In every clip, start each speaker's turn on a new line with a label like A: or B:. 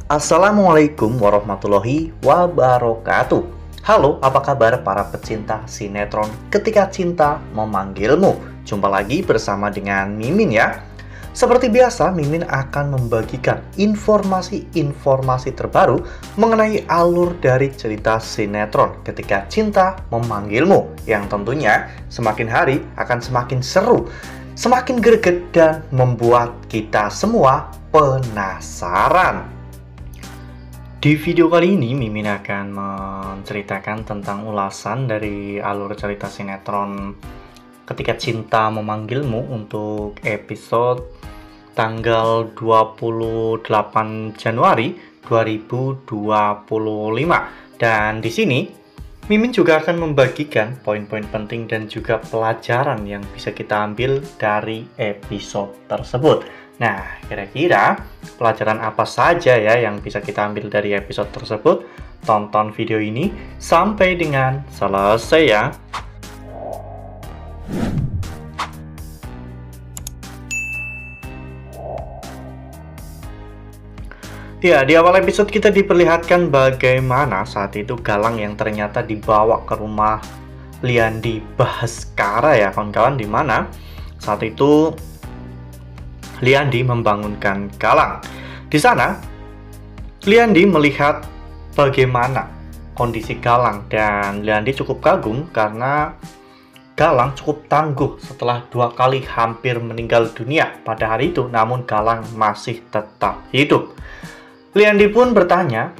A: Assalamualaikum warahmatullahi wabarakatuh. Halo, apa kabar para pecinta sinetron Ketika Cinta Memanggilmu? Jumpa lagi bersama dengan Mimin ya. Seperti biasa, Mimin akan membagikan informasi-informasi terbaru mengenai alur dari cerita sinetron Ketika Cinta Memanggilmu, yang tentunya semakin hari akan semakin seru, semakin greget, dan membuat kita semua penasaran. Di video kali ini, Mimin akan menceritakan tentang ulasan dari alur cerita sinetron Ketika Cinta Memanggilmu untuk episode tanggal 28 Januari 2025. Dan di sini, Mimin juga akan membagikan poin-poin penting dan juga pelajaran yang bisa kita ambil dari episode tersebut. Nah, kira-kira pelajaran apa saja ya yang bisa kita ambil dari episode tersebut? Tonton video ini sampai dengan selesai ya. Ya, di awal episode kita diperlihatkan bagaimana saat itu Galang yang ternyata dibawa ke rumah Liandi Baskara ya kawan-kawan, di mana saat itu Liandi membangunkan Galang. Di sana, Liandi melihat bagaimana kondisi Galang dan Liandi cukup kagum karena Galang cukup tangguh setelah 2 kali hampir meninggal dunia pada hari itu, namun Galang masih tetap hidup. Liandi pun bertanya,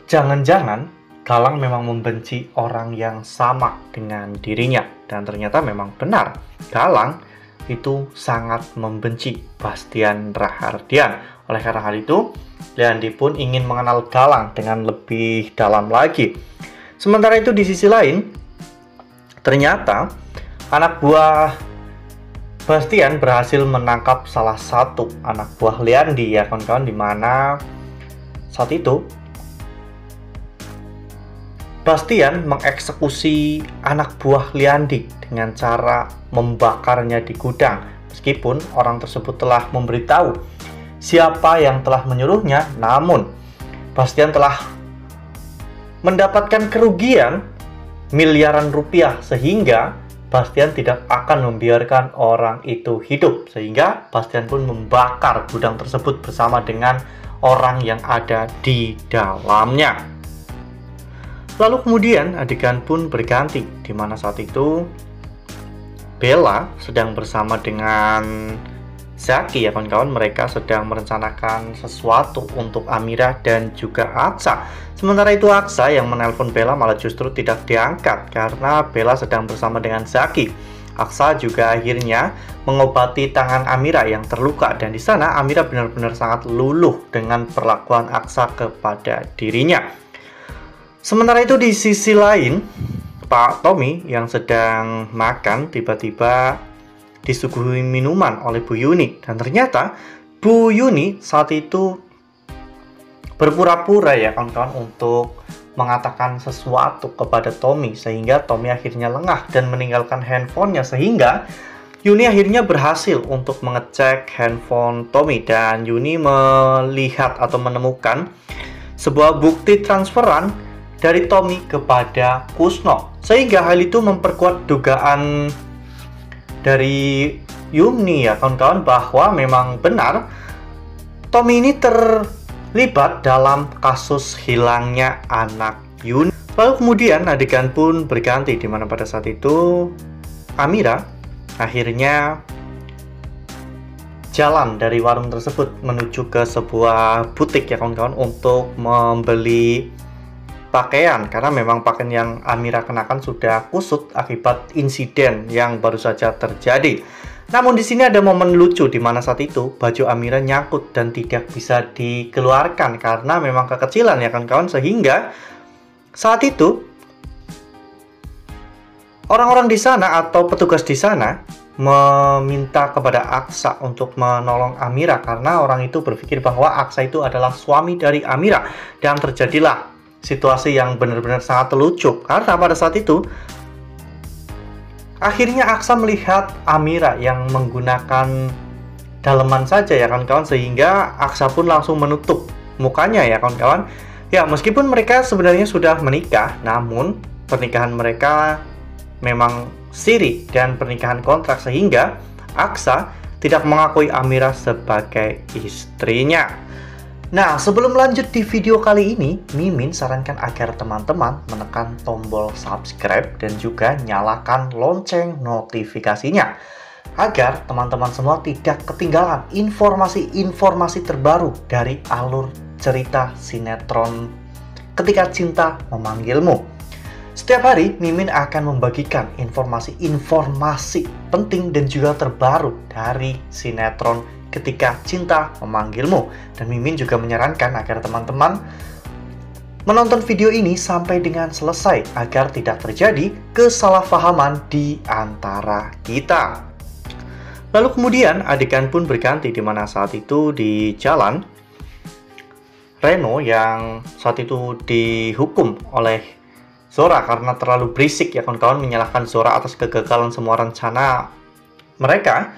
A: jangan-jangan Galang memang membenci orang yang sama dengan dirinya. Dan ternyata memang benar, Galang itu sangat membenci Bastian Rahardian. Oleh karena hal itu, Liandi pun ingin mengenal Galang dengan lebih dalam lagi. Sementara itu di sisi lain, ternyata anak buah Bastian berhasil menangkap salah satu anak buah Liandi ya kawan-kawan, di mana saat itu Bastian mengeksekusi anak buah Liandi dengan cara membakarnya di gudang. Meskipun orang tersebut telah memberitahu siapa yang telah menyuruhnya, namun Bastian telah mendapatkan kerugian miliaran rupiah, sehingga Bastian tidak akan membiarkan orang itu hidup. Sehingga Bastian pun membakar gudang tersebut bersama dengan orang yang ada di dalamnya. Lalu kemudian adegan pun berganti, di mana saat itu Bella sedang bersama dengan Zaki ya kawan-kawan. Mereka sedang merencanakan sesuatu untuk Amira dan juga Aksa. Sementara itu Aksa yang menelpon Bella malah justru tidak diangkat karena Bella sedang bersama dengan Zaki. Aksa juga akhirnya mengobati tangan Amira yang terluka, dan di sana Amira benar-benar sangat luluh dengan perlakuan Aksa kepada dirinya. Sementara itu di sisi lain, Pak Tommy yang sedang makan tiba-tiba disuguhi minuman oleh Bu Yuni. Dan ternyata Bu Yuni saat itu berpura-pura ya kawan-kawan untuk mengatakan sesuatu kepada Tommy, sehingga Tommy akhirnya lengah dan meninggalkan handphonenya. Sehingga Yuni akhirnya berhasil untuk mengecek handphone Tommy, dan Yuni melihat atau menemukan sebuah bukti transferan dari Tommy kepada Kusno, sehingga hal itu memperkuat dugaan dari Yuni ya kawan-kawan, bahwa memang benar Tommy ini terlibat dalam kasus hilangnya anak Yuni. Lalu kemudian adegan pun berganti, di mana pada saat itu Amira akhirnya jalan dari warung tersebut menuju ke sebuah butik ya kawan-kawan untuk membeli pakaian, karena memang pakaian yang Amira kenakan sudah kusut akibat insiden yang baru saja terjadi. Namun di sini ada momen lucu, di mana saat itu baju Amira nyangkut dan tidak bisa dikeluarkan karena memang kekecilan ya kawan-kawan, sehingga saat itu orang-orang di sana atau petugas di sana meminta kepada Aksa untuk menolong Amira karena orang itu berpikir bahwa Aksa itu adalah suami dari Amira, dan terjadilah situasi yang benar-benar sangat lucu karena pada saat itu akhirnya Aksa melihat Amira yang menggunakan daleman saja ya kawan-kawan, sehingga Aksa pun langsung menutup mukanya ya kawan-kawan. Ya, meskipun mereka sebenarnya sudah menikah, namun pernikahan mereka memang siri dan pernikahan kontrak, sehingga Aksa tidak mengakui Amira sebagai istrinya. Nah, sebelum lanjut di video kali ini, Mimin sarankan agar teman-teman menekan tombol subscribe dan juga nyalakan lonceng notifikasinya, agar teman-teman semua tidak ketinggalan informasi-informasi terbaru dari alur cerita sinetron Ketika Cinta Memanggilmu. Setiap hari, Mimin akan membagikan informasi-informasi penting dan juga terbaru dari sinetron Ketika Cinta Memanggilmu. Dan Mimin juga menyarankan agar teman-teman menonton video ini sampai dengan selesai, agar tidak terjadi kesalahpahaman di antara kita. Lalu kemudian adegan pun berganti, di mana saat itu di jalan, Reno yang saat itu dihukum oleh Zora karena terlalu berisik ya kawan-kawan, menyalahkan Zora atas kegagalan semua rencana mereka.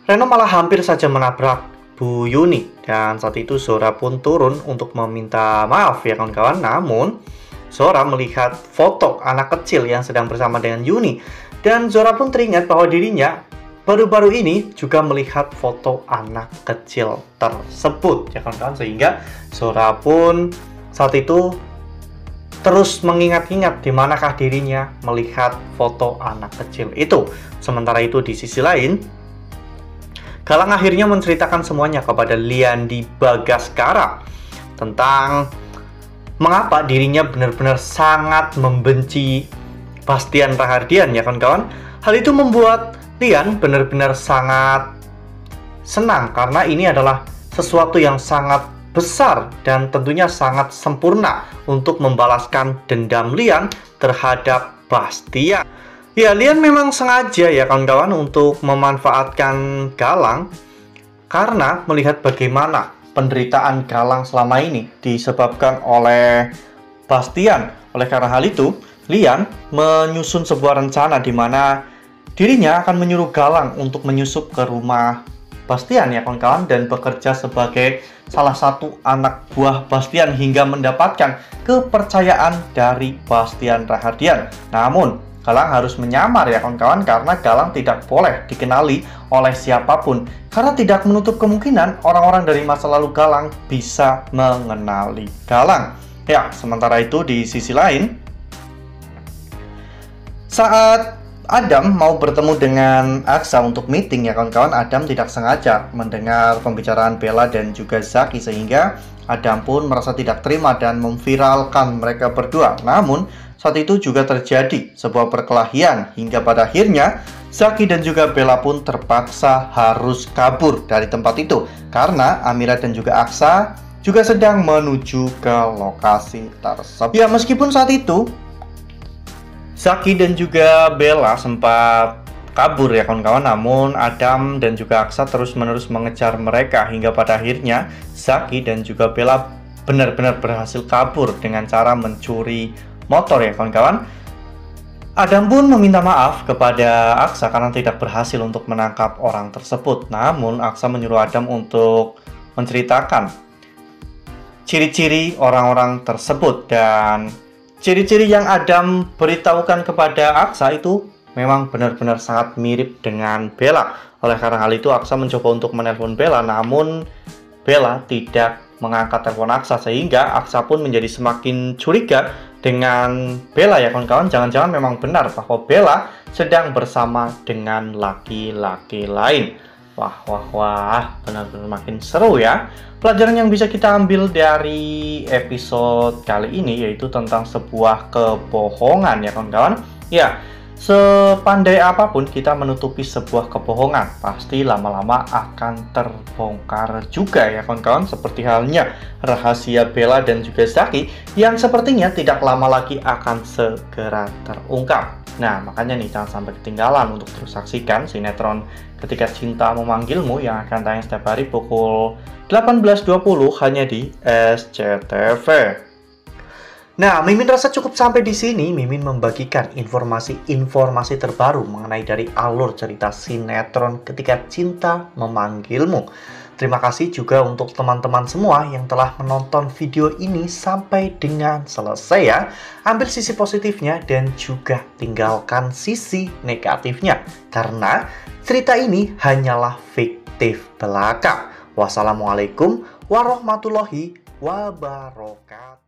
A: Reno malah hampir saja menabrak Bu Yuni, dan saat itu Zora pun turun untuk meminta maaf ya kawan-kawan. Namun Zora melihat foto anak kecil yang sedang bersama dengan Yuni, dan Zora pun teringat bahwa dirinya baru-baru ini juga melihat foto anak kecil tersebut ya kawan-kawan, sehingga Zora pun saat itu terus mengingat-ingat di manakah dirinya melihat foto anak kecil itu. Sementara itu di sisi lain, Galang akhirnya menceritakan semuanya kepada Liandi Bagaskara tentang mengapa dirinya benar-benar sangat membenci Bastian Rahardian ya kawan-kawan. Hal itu membuat Lian benar-benar sangat senang karena ini adalah sesuatu yang sangat besar dan tentunya sangat sempurna untuk membalaskan dendam Lian terhadap Bastian. Ya, Lian memang sengaja ya kawan-kawan untuk memanfaatkan Galang karena melihat bagaimana penderitaan Galang selama ini disebabkan oleh Bastian. Oleh karena hal itu, Lian menyusun sebuah rencana di mana dirinya akan menyuruh Galang untuk menyusup ke rumah Bastian ya kawan-kawan, dan bekerja sebagai salah satu anak buah Bastian hingga mendapatkan kepercayaan dari Bastian Rahardian. Namun Galang harus menyamar ya kawan-kawan, karena Galang tidak boleh dikenali oleh siapapun, karena tidak menutup kemungkinan orang-orang dari masa lalu Galang bisa mengenali Galang. Ya, sementara itu di sisi lain, saat Adam mau bertemu dengan Aksa untuk meeting ya kawan-kawan, Adam tidak sengaja mendengar pembicaraan Bella dan juga Zaki, sehingga Adam pun merasa tidak terima dan memviralkan mereka berdua. Namun saat itu juga terjadi sebuah perkelahian hingga pada akhirnya Zaki dan juga Bella pun terpaksa harus kabur dari tempat itu karena Amira dan juga Aksa juga sedang menuju ke lokasi tersebut. Ya, meskipun saat itu Zaki dan juga Bella sempat kabur ya kawan-kawan, namun Adam dan juga Aksa terus-menerus mengejar mereka hingga pada akhirnya Zaki dan juga Bella benar-benar berhasil kabur dengan cara mencuri motor ya kawan-kawan. Adam pun meminta maaf kepada Aksa karena tidak berhasil untuk menangkap orang tersebut. Namun Aksa menyuruh Adam untuk menceritakan ciri-ciri orang-orang tersebut, dan ciri-ciri yang Adam beritahukan kepada Aksa itu memang benar-benar sangat mirip dengan Bella. Oleh karena hal itu Aksa mencoba untuk menelpon Bella, namun Bella tidak mengangkat telepon Aksa, sehingga Aksa pun menjadi semakin curiga dengan Bella ya kawan-kawan. Jangan-jangan memang benar bahwa Bella sedang bersama dengan laki-laki lain. Wah, benar-benar makin seru ya. Pelajaran yang bisa kita ambil dari episode kali ini yaitu tentang sebuah kebohongan ya kawan-kawan. Ya, sepandai apapun kita menutupi sebuah kebohongan, pasti lama-lama akan terbongkar juga ya kawan-kawan. Seperti halnya rahasia Bella dan juga Zaki yang sepertinya tidak lama lagi akan segera terungkap. Nah, makanya nih jangan sampai ketinggalan untuk terus saksikan sinetron Ketika Cinta Memanggilmu yang akan tayang setiap hari pukul 18.20 hanya di SCTV. Nah, Mimin rasa cukup sampai di sini. Mimin membagikan informasi-informasi terbaru mengenai dari alur cerita sinetron Ketika Cinta Memanggilmu. Terima kasih juga untuk teman-teman semua yang telah menonton video ini sampai dengan selesai ya. Ambil sisi positifnya dan juga tinggalkan sisi negatifnya. Karena cerita ini hanyalah fiktif belaka. Wassalamualaikum warahmatullahi wabarakatuh.